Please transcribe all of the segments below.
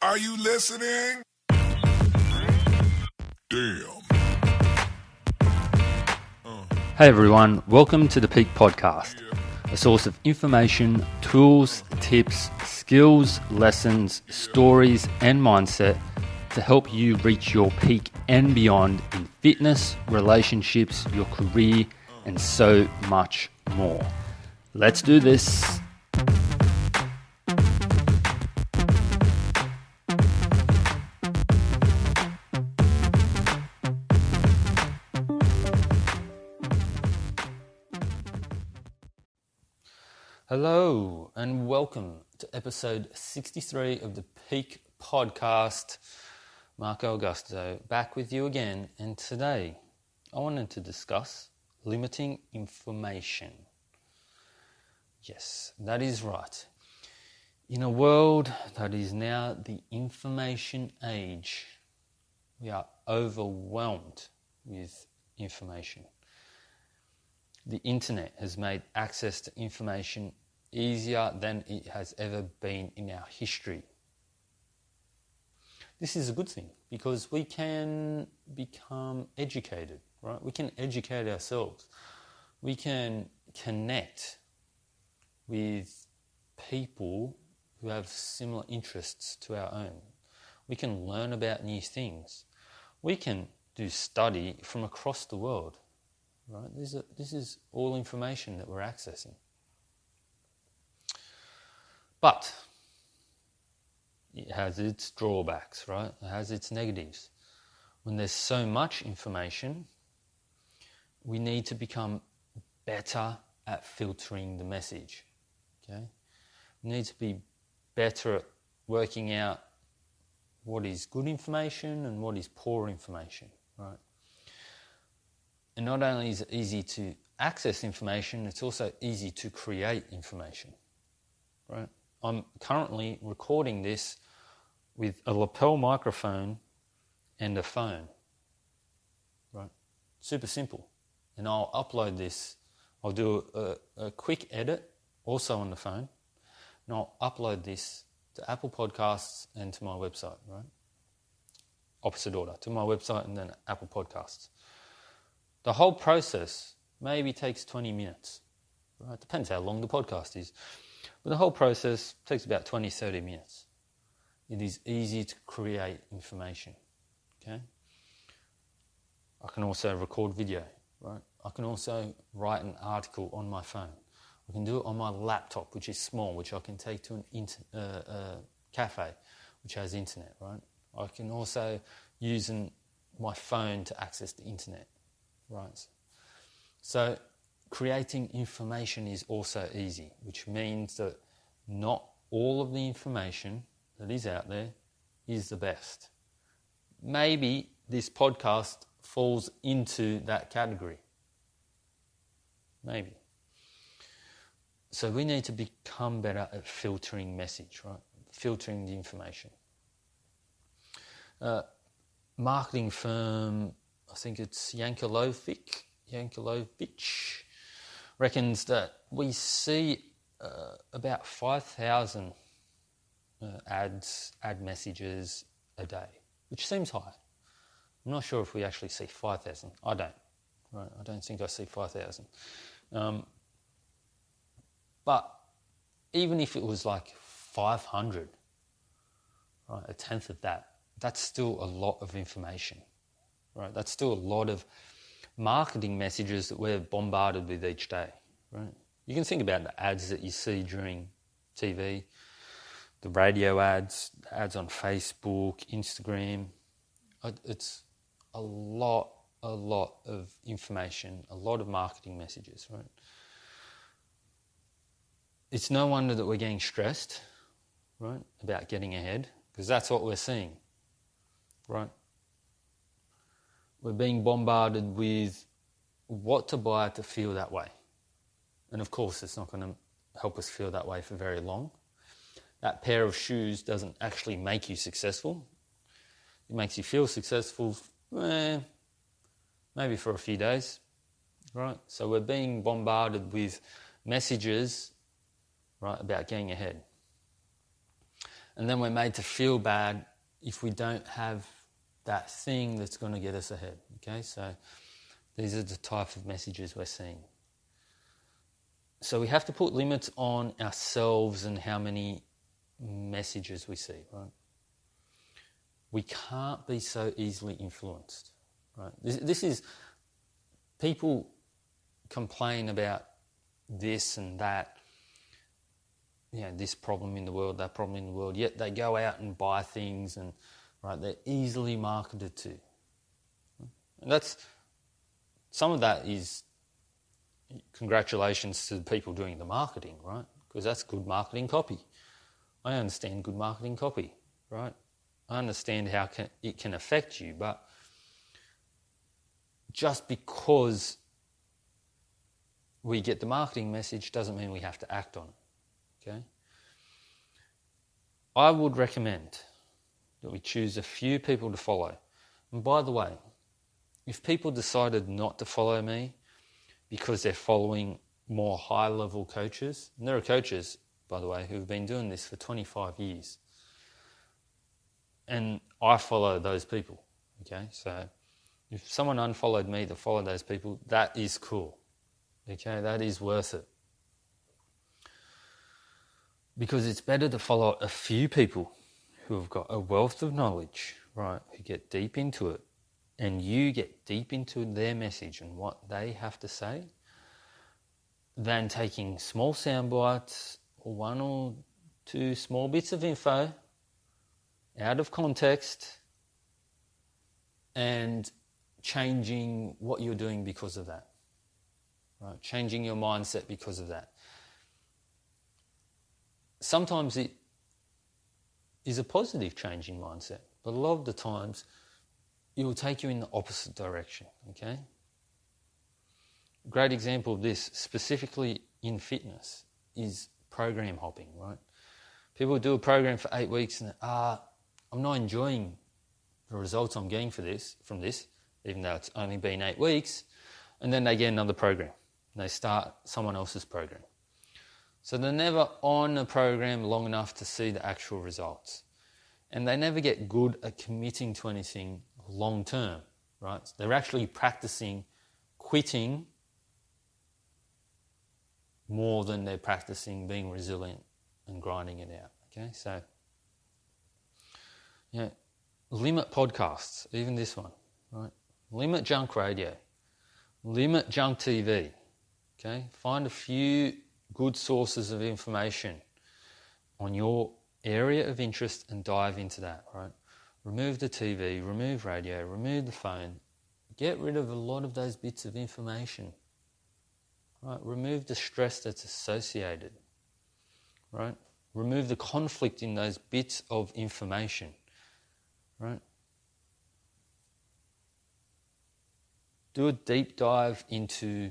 Are you listening? Damn. Hey everyone, welcome to the Peak Podcast, a source of information, tools, tips, skills, lessons, stories, and mindset to help you reach your peak and beyond in fitness, relationships, your career, and so much more. Let's do this. Hello and welcome to episode 63 of the Peak Podcast. Marco Augusto back with you again, and today I wanted to discuss limiting information. Yes, that is right. In a world that is now the information age, we are overwhelmed with information. The internet has made access to information easier than it has ever been in our history. This is a good thing because we can become educated, right? We can educate ourselves. We can connect with people who have similar interests to our own. We can learn about new things. We can do study from across the world. Right? This is all information that we're accessing. But it has its drawbacks, right? It has its negatives. When there's so much information, we need to become better at filtering the message. Okay? We need to be better at working out what is good information and what is poor information, right? And not only is it easy to access information, it's also easy to create information, right? I'm currently recording this with a lapel microphone and a phone, right? Super simple. And I'll upload this. I'll do a quick edit, also on the phone, and I'll upload this to Apple Podcasts and to my website, right? Opposite order, to my website and then Apple Podcasts. The whole process maybe takes 20 minutes. Right? Depends how long the podcast is. But the whole process takes about 20, 30 minutes. It is easy to create information. Okay? I can also record video. Right? I can also write an article on my phone. I can do it on my laptop, which is small, which I can take to a cafe, which has internet. Right? I can also use my phone to access the internet. Right. So creating information is also easy, which means that not all of the information that is out there is the best. Maybe this podcast falls into that category. Maybe. So we need to become better at filtering message, right? Filtering the information. Marketing firm, I think it's Yankelovich, reckons that we see about 5,000 ad messages a day, which seems high. I'm not sure if we actually see 5,000. I don't. Right? I don't think I see 5,000. But even if it was like 500, right, a tenth of that, that's still a lot of information. Right, that's still a lot of marketing messages that we're bombarded with each day. Right, you can think about the ads that you see during TV, the radio ads, ads on Facebook, Instagram. It's a lot of information, a lot of marketing messages. Right, it's no wonder that we're getting stressed, right, about getting ahead, because that's what we're seeing. Right. We're being bombarded with what to buy to feel that way. And of course, it's not going to help us feel that way for very long. That pair of shoes doesn't actually make you successful. It makes you feel successful, maybe for a few days, right? So we're being bombarded with messages, right, about getting ahead. And then we're made to feel bad if we don't have that thing that's going to get us ahead. Okay, so these are the type of messages we're seeing. So we have to put limits on ourselves and how many messages we see, right? We can't be so easily influenced, right? This is, people complain about this and that, this problem in the world, that problem in the world, yet they go out and buy things and, right, they're easily marketed to. And some of that is congratulations to the people doing the marketing, right? Because that's good marketing copy. I understand good marketing copy, right? I understand how it can affect you, but just because we get the marketing message doesn't mean we have to act on it, okay? I would recommend that we choose a few people to follow. And by the way, if people decided not to follow me because they're following more high-level coaches, and there are coaches, by the way, who've been doing this for 25 years, and I follow those people, okay? So if someone unfollowed me to follow those people, that is cool, okay? That is worth it. Because it's better to follow a few people who have got a wealth of knowledge, right, who get deep into it, and you get deep into their message and what they have to say, than taking small sound bites or one or two small bits of info out of context and changing what you're doing because of that, right? Changing your mindset because of that. Sometimes it is a positive change in mindset, but a lot of the times it will take you in the opposite direction, okay? A great example of this, specifically in fitness, is program hopping, right? People do a program for 8 weeks and I'm not enjoying the results I'm getting from this, even though it's only been 8 weeks, and then they get another program. They start someone else's program. So they're never on a program long enough to see the actual results. And they never get good at committing to anything long term, right? They're actually practicing quitting more than they're practicing being resilient and grinding it out, okay? So, limit podcasts, even this one, right? Limit junk radio. Limit junk TV, okay? Find a few good sources of information on your area of interest and dive into that, right? Remove the TV, remove radio, remove the phone. Get rid of a lot of those bits of information, right? Remove the stress that's associated, right? Remove the conflict in those bits of information, right? Do a deep dive into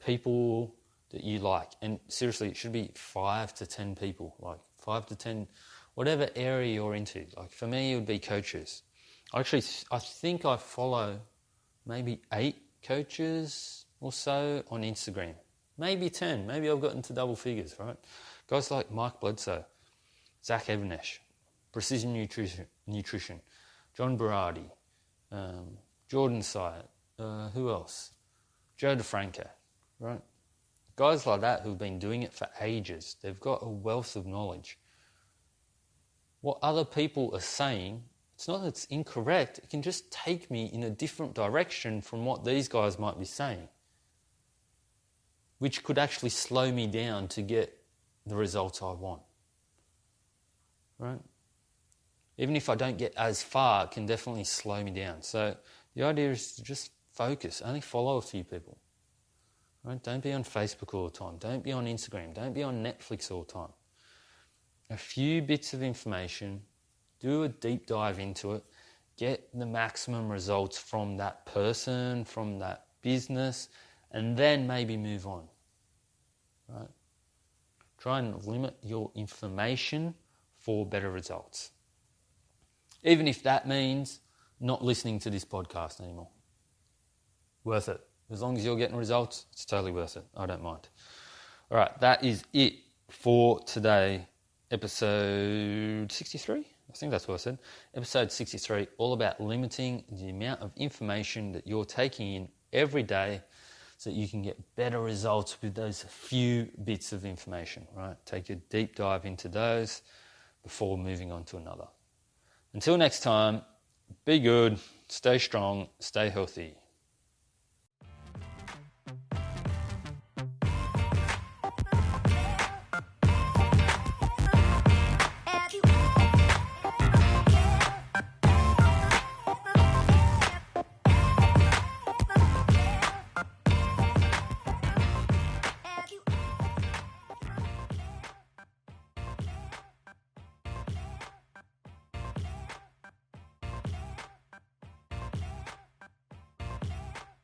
people that you like. And seriously, it should be 5 to 10 people, like 5 to 10, whatever area you're into. Like for me, it would be coaches. I think I follow maybe 8 coaches or so on Instagram. Maybe 10. Maybe I've gotten to double figures, right? Guys like Mike Bledsoe, Zach Evernesh, Precision Nutrition, John Berardi, Jordan Syatt, who else? Joe DeFranco, right? Guys like that who've been doing it for ages. They've got a wealth of knowledge. What other people are saying, it's not that it's incorrect, it can just take me in a different direction from what these guys might be saying, which could actually slow me down to get the results I want, right? Even if I don't get as far, it can definitely slow me down. So the idea is to just focus, only follow a few people. Right? Don't be on Facebook all the time. Don't be on Instagram. Don't be on Netflix all the time. A few bits of information, do a deep dive into it, get the maximum results from that person, from that business, and then maybe move on. Right? Try and limit your information for better results. Even if that means not listening to this podcast anymore. Worth it. As long as you're getting results, it's totally worth it. I don't mind. All right, that is it for today. episode 63. I think that's what I said. Episode 63, all about limiting the amount of information that you're taking in every day so that you can get better results with those few bits of information, right? Take a deep dive into those before moving on to another. Until next time, be good, stay strong, stay healthy.